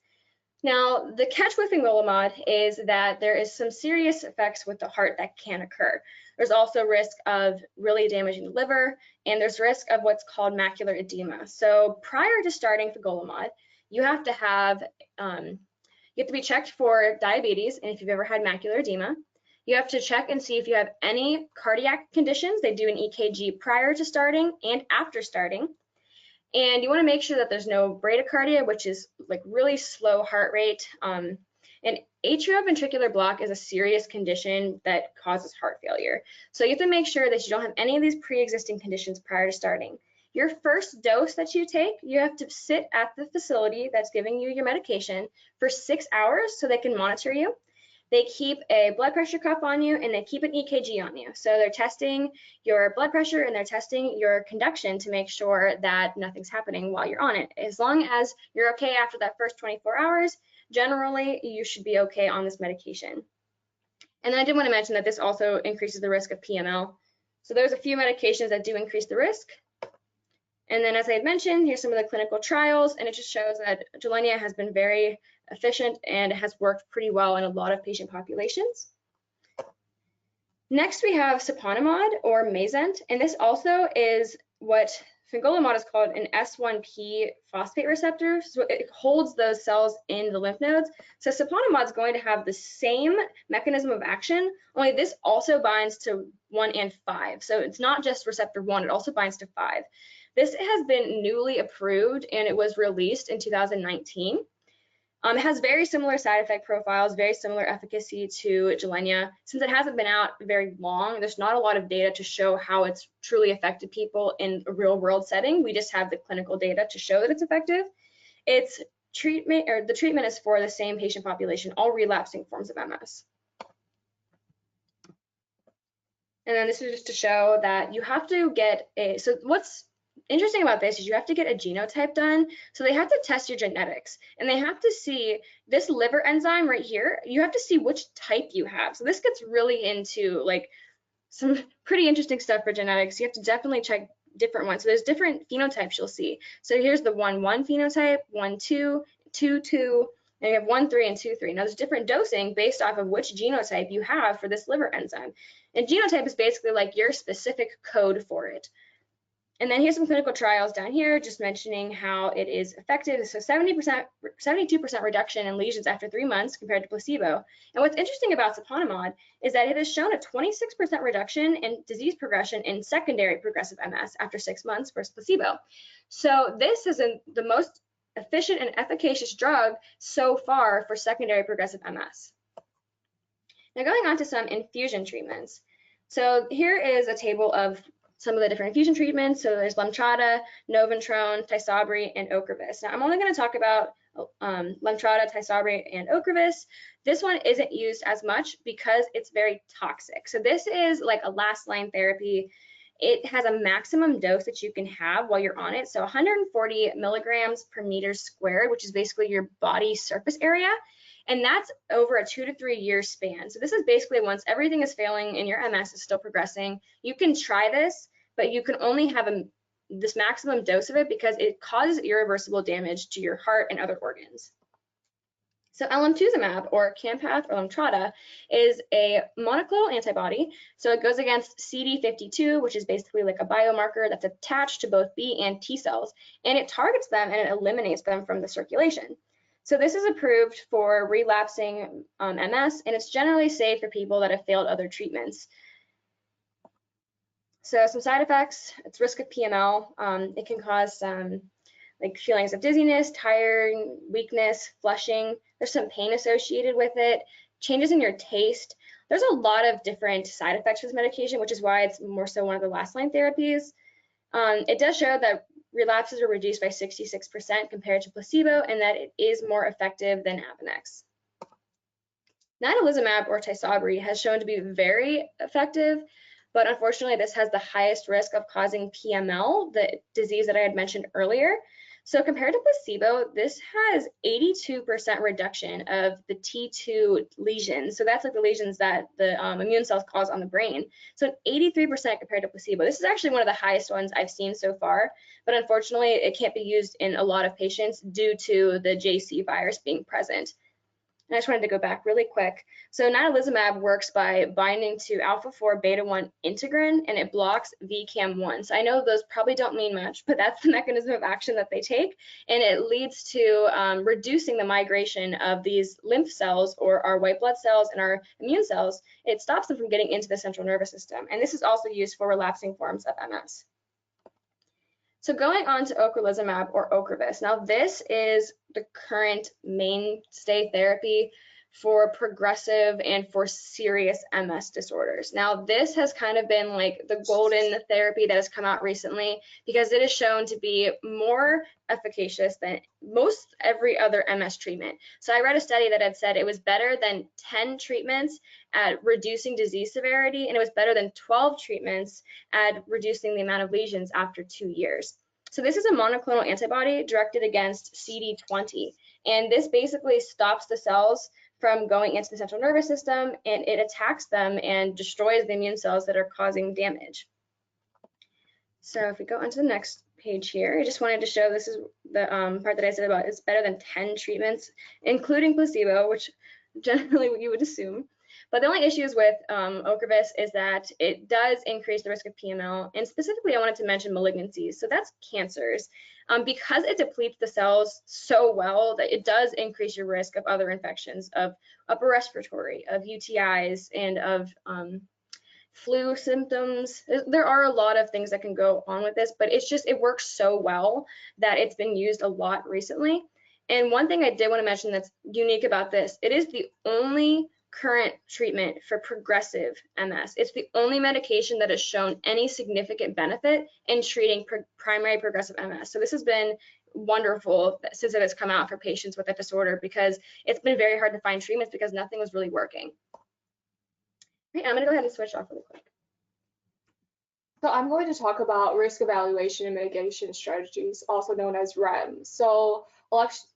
Now, the catch with fingolimod is that there is some serious effects with the heart that can occur. There's also risk of really damaging the liver, and there's risk of what's called macular edema. So prior to starting fingolimod, you have to be checked for diabetes, and if you've ever had macular edema. You have to check and see if you have any cardiac conditions. They do an EKG prior to starting and after starting. And you want to make sure that there's no bradycardia, which is like really slow heart rate. An atrioventricular block is a serious condition that causes heart failure. So you have to make sure that you don't have any of these pre-existing conditions prior to starting. Your first dose that you take, you have to sit at the facility that's giving you your medication for 6 hours so they can monitor you. They keep a blood pressure cuff on you and they keep an EKG on you. So they're testing your blood pressure and they're testing your conduction to make sure that nothing's happening while you're on it. As long as you're okay after that first 24 hours, generally you should be okay on this medication. And then I did want to mention that this also increases the risk of PML. So there's a few medications that do increase the risk. And then as I had mentioned, here's some of the clinical trials, and it just shows that Gilenya has been very efficient and has worked pretty well in a lot of patient populations. Next, we have siponimod or Mayzent, and this also is what fingolimod is called an S1P phosphate receptor. So it holds those cells in the lymph nodes. So siponimod is going to have the same mechanism of action, only this also binds to 1 and 5. So it's not just receptor 1, it also binds to 5. This has been newly approved and it was released in 2019. It has very similar side effect profiles, very similar efficacy to Gilenya. Since it hasn't been out very long, there's not a lot of data to show how it's truly affected people in a real world setting. We just have the clinical data to show that it's effective. Its treatment, or the treatment, is for the same patient population, all relapsing forms of MS. And then this is just to show that you have to get a, so what's interesting about this is you have to get a genotype done. So they have to test your genetics and they have to see this liver enzyme right here. You have to see which type you have. So this gets really into like some pretty interesting stuff for genetics. You have to definitely check different ones. So there's different phenotypes you'll see. So here's the 1-1 phenotype, 1-2, 2-2, and you have 1-3 and 2-3. Now there's different dosing based off of which genotype you have for this liver enzyme. And genotype is basically like your specific code for it. And then here's some clinical trials down here, just mentioning how it is effective. So 72% reduction in lesions after 3 months compared to placebo. And what's interesting about siponimod is that it has shown a 26% reduction in disease progression in secondary progressive MS after 6 months versus placebo. So this is the most efficient and efficacious drug so far for secondary progressive MS. Now going on to some infusion treatments. So here is a table of some of the different infusion treatments. So there's Lemtrada, Noventrone, Tysabri, and Ocrevus. Now I'm only going to talk about Lemtrada, Tysabri, and Ocrevus. This one isn't used as much because it's very toxic. So this is like a last line therapy. It has a maximum dose that you can have while you're on it. So 140 milligrams per meter squared, which is basically your body surface area. And that's over a 2 to 3 year span. So this is basically once everything is failing and your MS is still progressing, you can try this, but you can only have this maximum dose of it because it causes irreversible damage to your heart and other organs. So alemtuzumab, or Campath or Lemtrada, is a monoclonal antibody. So it goes against CD52, which is basically like a biomarker that's attached to both B and T cells, and it targets them and it eliminates them from the circulation. So this is approved for relapsing MS, and it's generally safe for people that have failed other treatments. So some side effects: it's risk of PML. It can cause some like feelings of dizziness, tiring, weakness, flushing. There's some pain associated with it, changes in your taste. There's a lot of different side effects for this medication, which is why it's more so one of the last line therapies. It does show that relapses are reduced by 66% compared to placebo, and that it is more effective than Avonex. Natalizumab, or Tysabri, has shown to be very effective, but unfortunately this has the highest risk of causing PML, the disease that I had mentioned earlier. So compared to placebo, this has 82% reduction of the T2 lesions. So that's like the lesions that the immune cells cause on the brain. So 83% compared to placebo. This is actually one of the highest ones I've seen so far, but unfortunately it can't be used in a lot of patients due to the JC virus being present. And I just wanted to go back really quick. So natalizumab works by binding to alpha-4 beta-1 integrin, and it blocks VCAM1. So I know those probably don't mean much, but that's the mechanism of action that they take, and it leads to reducing the migration of these lymph cells, or our white blood cells and our immune cells. It stops them from getting into the central nervous system, and this is also used for relapsing forms of MS. So going on to ocrelizumab, or Ocrevus. Now this is the current mainstay therapy for progressive and for serious MS disorders. Now, this has kind of been like the golden therapy that has come out recently because it is shown to be more efficacious than most every other MS treatment. So I read a study that had said it was better than 10 treatments at reducing disease severity, and it was better than 12 treatments at reducing the amount of lesions after 2 years. So this is a monoclonal antibody directed against CD20, and this basically stops the cells from going into the central nervous system, and it attacks them and destroys the immune cells that are causing damage. So if we go onto the next page here, I just wanted to show this is the part that I said about it's better than 10 treatments, including placebo, which generally you would assume. But the only issues with Ocrevus is that it does increase the risk of PML, and specifically I wanted to mention malignancies, so that's cancers. Because it depletes the cells so well that it does increase your risk of other infections, of upper respiratory, of UTIs, and of flu symptoms. There are a lot of things that can go on with this, but it works so well that it's been used a lot recently. And one thing I did want to mention that's unique about this, it is the only current treatment for progressive MS. It's the only medication that has shown any significant benefit in treating primary progressive MS. So this has been wonderful since it has come out for patients with that disorder, because it's been very hard to find treatments because nothing was really working. Okay, I'm going to go ahead and switch off really quick. So I'm going to talk about risk evaluation and mitigation strategies, also known as REM. So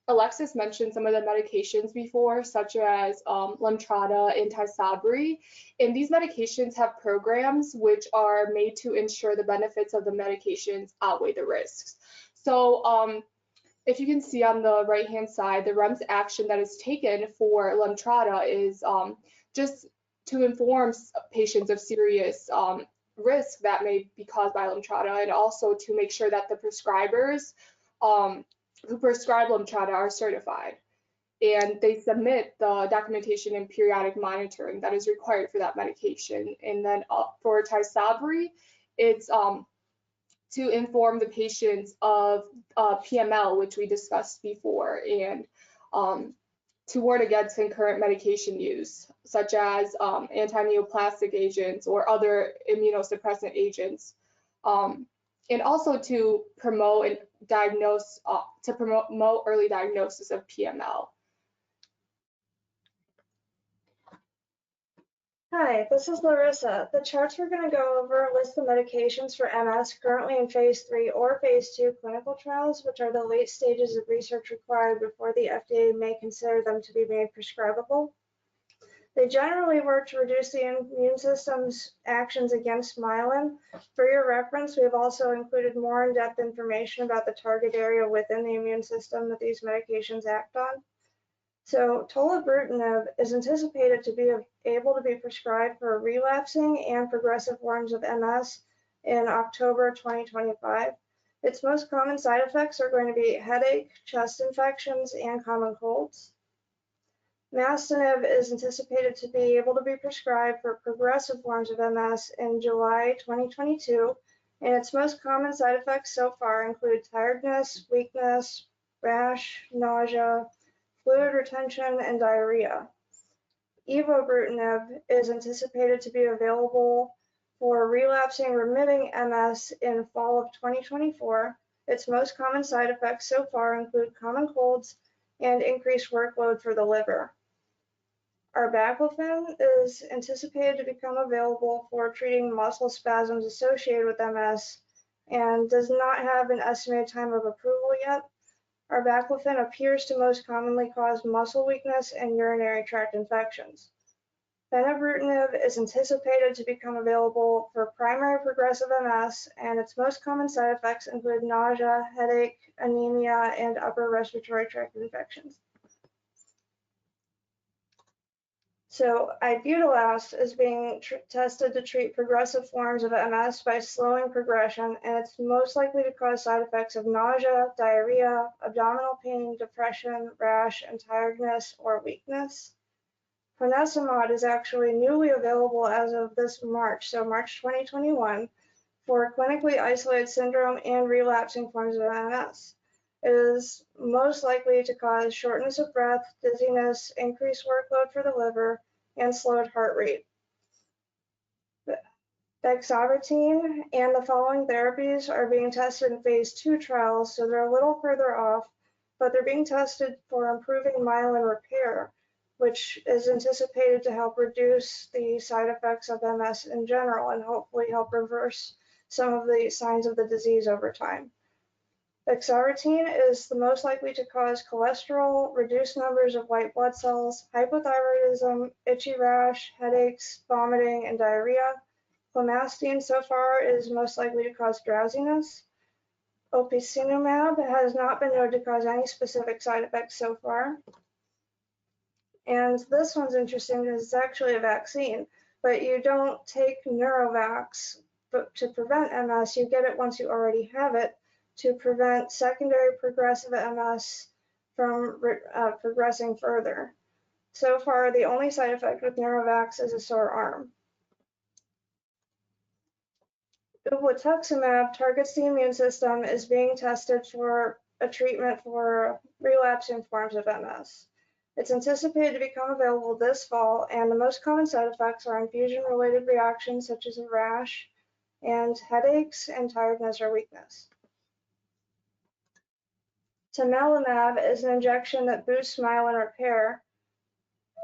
Alexis mentioned some of the medications before, such as Lemtrada and Tysabri. And these medications have programs which are made to ensure the benefits of the medications outweigh the risks. So if you can see on the right-hand side, the REMS action that is taken for Lemtrada is just to inform patients of serious risk that may be caused by Lemtrada, and also to make sure that the prescribers who prescribe Lemtrada are certified, and they submit the documentation and periodic monitoring that is required for that medication. And then for Tysabri, it's to inform the patients of PML, which we discussed before, and to warn against concurrent medication use, such as anti-neoplastic agents or other immunosuppressant agents, and also to promote and diagnose, promote early diagnosis of PML. Hi, this is Larissa. The charts we're going to go over list the medications for MS currently in phase 3 or phase 2 clinical trials, which are the late stages of research required before the FDA may consider them to be made prescribable. They generally work to reduce the immune system's actions against myelin. For your reference, we have also included more in-depth information about the target area within the immune system that these medications act on. So tolebrutinib is anticipated to be able to be prescribed for relapsing and progressive forms of MS in October 2025. Its most common side effects are going to be headache, chest infections, and common colds. Mastinib is anticipated to be able to be prescribed for progressive forms of MS in July 2022, and its most common side effects so far include tiredness, weakness, rash, nausea, fluid retention, and diarrhea. Evobrutinib is anticipated to be available for relapsing remitting MS in fall of 2024. Its most common side effects so far include common colds and increased workload for the liver. Arbaclofen is anticipated to become available for treating muscle spasms associated with MS and does not have an estimated time of approval yet. Arbaclofen appears to most commonly cause muscle weakness and urinary tract infections. Fenebrutinib is anticipated to become available for primary progressive MS, and its most common side effects include nausea, headache, anemia, and upper respiratory tract infections. So ibutilast is being tested to treat progressive forms of MS by slowing progression, and it's most likely to cause side effects of nausea, diarrhea, abdominal pain, depression, rash, and tiredness or weakness. Ponesimod is actually newly available as of this March, so March 2021, for clinically isolated syndrome and relapsing forms of MS. is most likely to cause shortness of breath, dizziness, increased workload for the liver, and slowed heart rate. Bexavertene and the following therapies are being tested in phase 2 trials, so they're a little further off, but they're being tested for improving myelin repair, which is anticipated to help reduce the side effects of MS in general and hopefully help reverse some of the signs of the disease over time. Bexaverene is the most likely to cause cholesterol, reduced numbers of white blood cells, hypothyroidism, itchy rash, headaches, vomiting, and diarrhea. Clemastine so far is most likely to cause drowsiness. Opicinumab has not been known to cause any specific side effects so far. And this one's interesting because it's actually a vaccine, but you don't take Neurovax to prevent MS. You get it once you already have it to prevent secondary progressive MS from progressing further. So far, the only side effect with Neurovax is a sore arm. Ublituximab targets the immune system, is being tested for a treatment for relapsing forms of MS. It's anticipated to become available this fall, and the most common side effects are infusion-related reactions such as a rash and headaches and tiredness or weakness. Tumalimab is an injection that boosts myelin repair,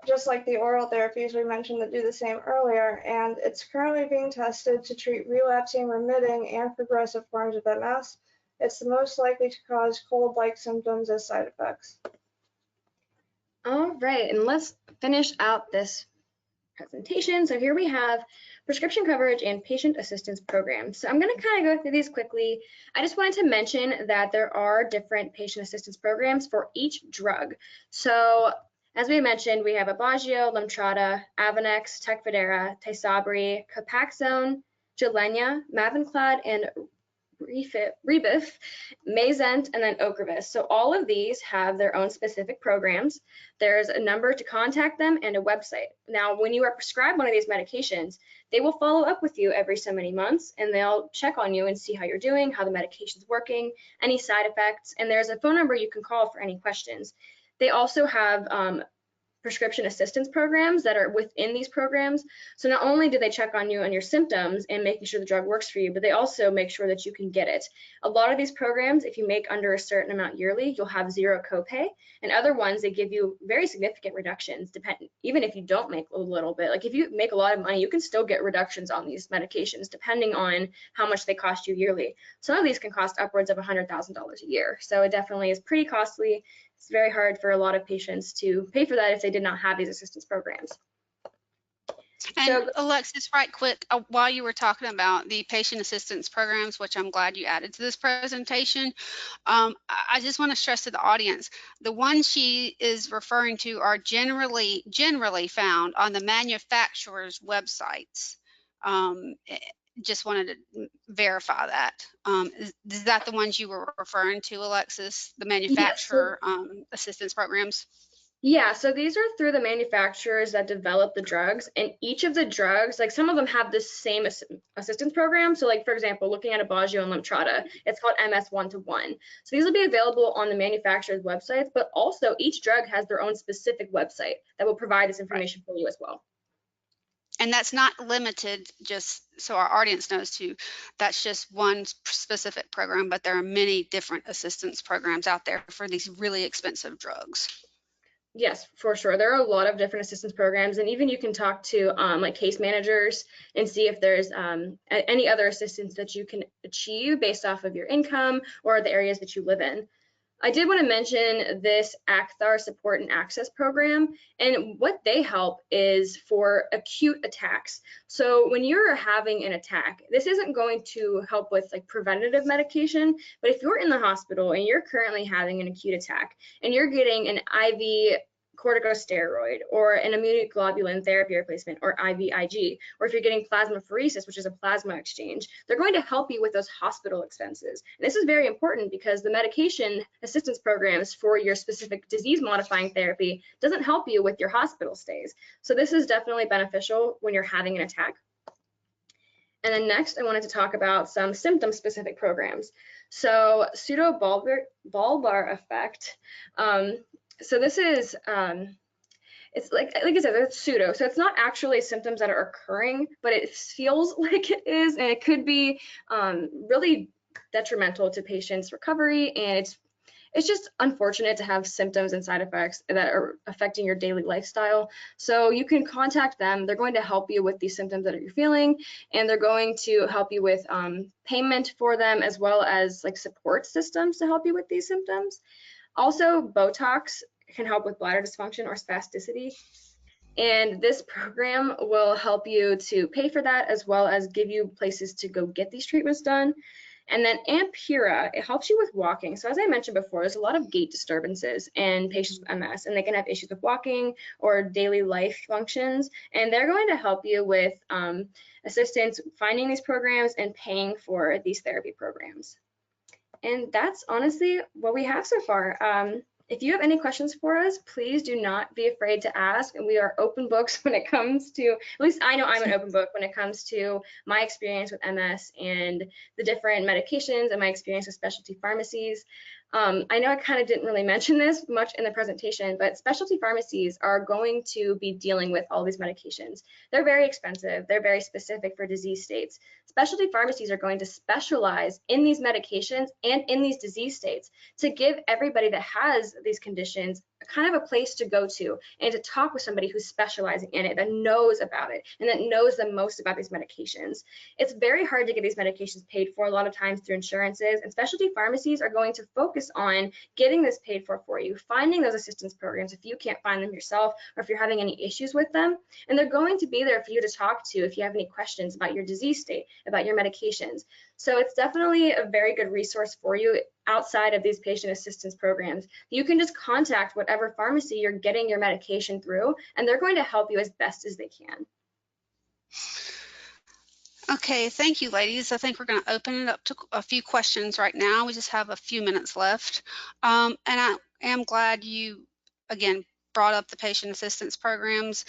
just like the oral therapies we mentioned that do the same earlier, and it's currently being tested to treat relapsing, remitting, and progressive forms of MS. It's the most likely to cause cold-like symptoms as side effects. All right, and let's finish out this presentation. So here we have prescription coverage and patient assistance programs. So I'm going to kind of go through these quickly. I just wanted to mention that there are different patient assistance programs for each drug. So as we mentioned, we have Aubagio, Lemtrada, Avonex, Tecfidera, Tysabri, Copaxone, Gilenya, Mavenclad, and Rebif, Mayzent, and then Ocrevus. So all of these have their own specific programs. There's a number to contact them and a website. Now, when you are prescribed one of these medications, they will follow up with you every so many months, and they'll check on you and see how you're doing, how the medication's working, any side effects, and there's a phone number you can call for any questions. They also have prescription assistance programs that are within these programs. So not only do they check on you and your symptoms and making sure the drug works for you, but they also make sure that you can get it. A lot of these programs, if you make under a certain amount yearly, you'll have zero copay, and other ones, they give you very significant reductions, even if you don't make a little bit. Like if you make a lot of money, you can still get reductions on these medications depending on how much they cost you yearly. Some of these can cost upwards of $100,000 a year. So it definitely is pretty costly. It's very hard for a lot of patients to pay for that if they did not have these assistance programs. And So, Alexis, right quick, while you were talking about the patient assistance programs, which I'm glad you added to this presentation, I just want to stress to the audience, the ones she is referring to are generally found on the manufacturer's websites. Just wanted to verify that. Is that the ones you were referring to, Alexis, the manufacturer assistance programs? Yeah, so these are through the manufacturers that develop the drugs, and each of the drugs, like some of them have the same assistance program. So like, for example, looking at Aubagio and Lemtrada, it's called MS One-to-One. So these will be available on the manufacturer's websites, but also each drug has their own specific website that will provide this information for you as well. And that's not limited, just so our audience knows too, that's just one specific program, but there are many different assistance programs out there for these really expensive drugs. Yes, for sure. There are a lot of different assistance programs, and even you can talk to like case managers and see if there's any other assistance that you can achieve based off of your income or the areas that you live in. I did want to mention this ACTHAR support and access program, and what they help is for acute attacks. So when you're having an attack, this isn't going to help with like preventative medication, but if you're in the hospital and you're currently having an acute attack and you're getting an IV corticosteroid or an immunoglobulin therapy replacement or IVIG, or if you're getting plasmapheresis, which is a plasma exchange, they're going to help you with those hospital expenses. And this is very important because the medication assistance programs for your specific disease modifying therapy doesn't help you with your hospital stays. So this is definitely beneficial when you're having an attack. And then next, I wanted to talk about some symptom specific programs. So pseudobulbar effect. So this is, it's like I said, it's pseudo. So it's not actually symptoms that are occurring, but it feels like it is, and it could be really detrimental to patients' recovery, and it's just unfortunate to have symptoms and side effects that are affecting your daily lifestyle. So you can contact them. They're going to help you with these symptoms that you're feeling, and they're going to help you with payment for them, as well as like support systems to help you with these symptoms. Also, Botox can help with bladder dysfunction or spasticity. And this program will help you to pay for that, as well as give you places to go get these treatments done. And then Ampera, it helps you with walking. So as I mentioned before, there's a lot of gait disturbances in patients with MS, and they can have issues with walking or daily life functions. And they're going to help you with assistance finding these programs and paying for these therapy programs. And that's honestly what we have so far. If you have any questions for us, please do not be afraid to ask. And we are open books when it comes to, at least I know I'm an open book when it comes to my experience with MS and the different medications and my experience with specialty pharmacies. I know I kind of didn't really mention this much in the presentation, but specialty pharmacies are going to be dealing with all these medications. They're very expensive. They're very specific for disease states. Specialty pharmacies are going to specialize in these medications and in these disease states to give everybody that has these conditions kind of a place to go to and to talk with somebody who's specializing in it, that knows about it and that knows the most about these medications. It's very hard to get these medications paid for a lot of times through insurances, and specialty pharmacies are going to focus on getting this paid for you, finding those assistance programs if you can't find them yourself or if you're having any issues with them. And they're going to be there for you to talk to if you have any questions about your disease state, about your medications. So it's definitely a very good resource for you outside of these patient assistance programs. You can just contact whatever pharmacy you're getting your medication through, and they're going to help you as best as they can. Okay, thank you, ladies. I think we're going to open it up to a few questions right now. We just have a few minutes left. And I am glad you, again, brought up the patient assistance programs.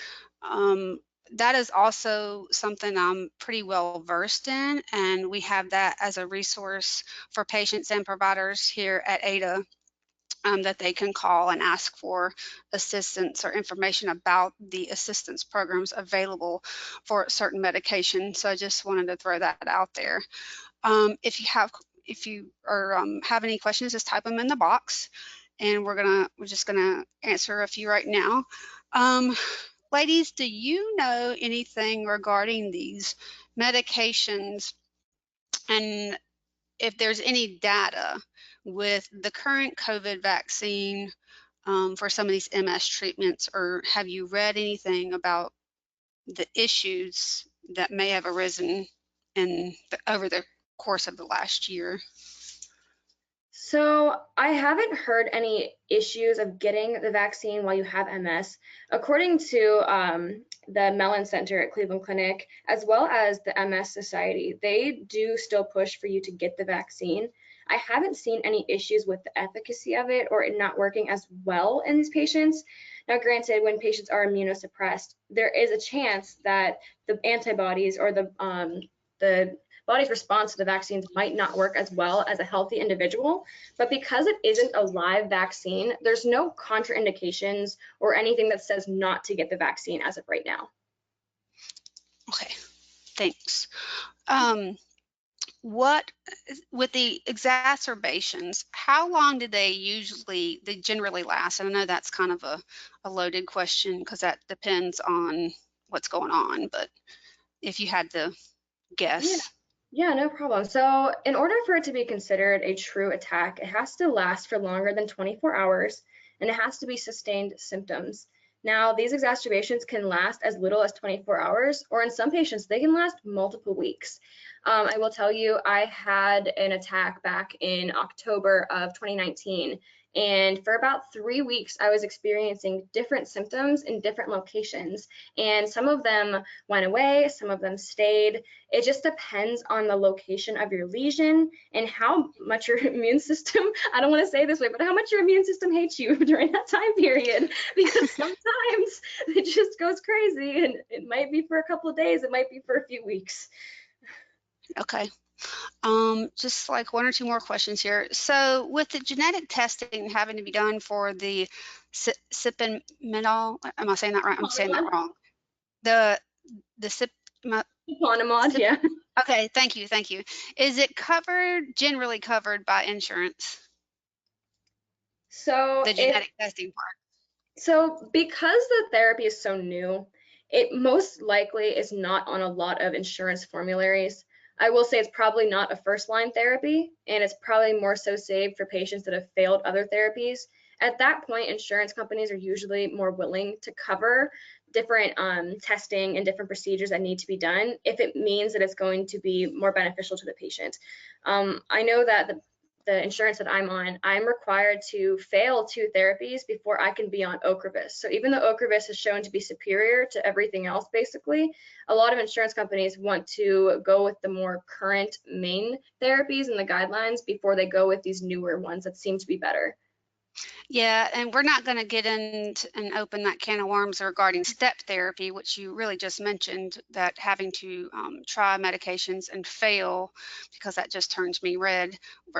That is also something I'm pretty well versed in, and we have that as a resource for patients and providers here at AAIDA. That they can call and ask for assistance or information about the assistance programs available for certain medications. So I just wanted to throw that out there. If you have any questions, just type them in the box, and we're just gonna answer a few right now. Ladies, do you know anything regarding these medications, and if there's any data with the current COVID vaccine for some of these MS treatments, or have you read anything about the issues that may have arisen over the course of the last year? So I haven't heard any issues of getting the vaccine while you have MS. According to the Melnyk Center at Cleveland Clinic, as well as the MS Society, they do still push for you to get the vaccine. I haven't seen any issues with the efficacy of it or it not working as well in these patients. Now, granted, when patients are immunosuppressed, there is a chance that the antibodies or the body's response to the vaccines might not work as well as a healthy individual. But because it isn't a live vaccine, there's no contraindications or anything that says not to get the vaccine as of right now. Okay, thanks. What with the exacerbations, how long do they generally last? And I know that's kind of a loaded question because that depends on what's going on, but if you had to guess. Yeah, no problem. So in order for it to be considered a true attack, it has to last for longer than 24 hours and it has to be sustained symptoms. Now, these exacerbations can last as little as 24 hours, or in some patients, they can last multiple weeks. I will tell you, I had an attack back in October of 2019. And for about 3 weeks, I was experiencing different symptoms in different locations. And some of them went away, some of them stayed. It just depends on the location of your lesion and how much your immune system, I don't want to say this way, but how much your immune system hates you during that time period. Because sometimes it just goes crazy, and it might be for a couple of days, it might be for a few weeks. Okay. Just like one or two more questions here. So with the genetic testing having to be done for the sipinmetol, am I saying that right? I'm saying that wrong. The Eponymod, yeah. Okay, thank you. Is it generally covered by insurance? So The genetic testing part. So because the therapy is so new, it most likely is not on a lot of insurance formularies. I will say it's probably not a first-line therapy, and it's probably more so saved for patients that have failed other therapies. At that point, insurance companies are usually more willing to cover different testing and different procedures that need to be done if it means that it's going to be more beneficial to the patient. I know that the insurance that I'm on, I'm required to fail 2 therapies before I can be on Ocrevus. So even though Ocrevus is shown to be superior to everything else, basically, a lot of insurance companies want to go with the more current main therapies and the guidelines before they go with these newer ones that seem to be better. Yeah, and we're not going to get into and open that can of worms regarding step therapy, which you really just mentioned, that having to try medications and fail, because that just turns me red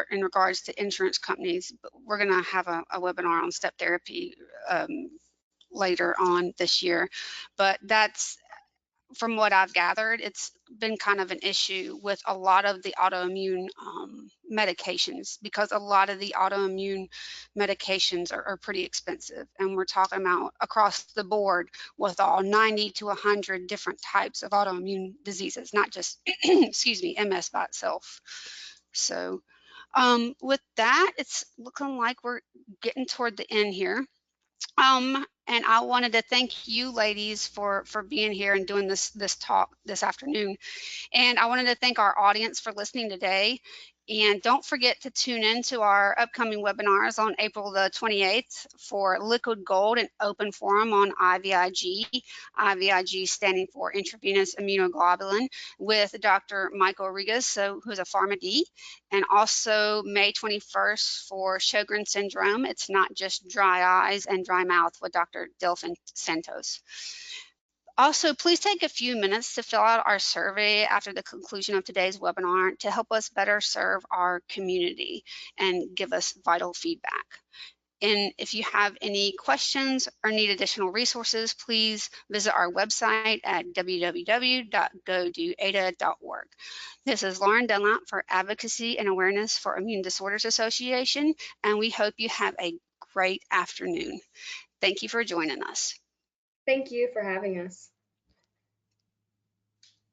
in regards to insurance companies. But we're going to have a webinar on step therapy later on this year. But that's, from what I've gathered, it's been kind of an issue with a lot of the autoimmune medications, because a lot of the autoimmune medications are pretty expensive. And we're talking about across the board with all 90 to 100 different types of autoimmune diseases, not just, excuse me, MS by itself. So with that, it's looking like we're getting toward the end here. And I wanted to thank you ladies for being here and doing this talk this afternoon. And I wanted to thank our audience for listening today. And don't forget to tune in to our upcoming webinars on April the 28th for Liquid Gold and Open Forum on IVIG, IVIG standing for intravenous immunoglobulin, with Dr. Michael Rigas, who's a PharmD, and also May 21st for Sjogren's syndrome. It's not just dry eyes and dry mouth, with Dr. Delphin Santos. Also, please take a few minutes to fill out our survey after the conclusion of today's webinar to help us better serve our community and give us vital feedback. And if you have any questions or need additional resources, please visit our website at www.godoaida.org. This is Lauren Dunlap for Advocacy and Awareness for Immune Disorders Association, and we hope you have a great afternoon. Thank you for joining us. Thank you for having us.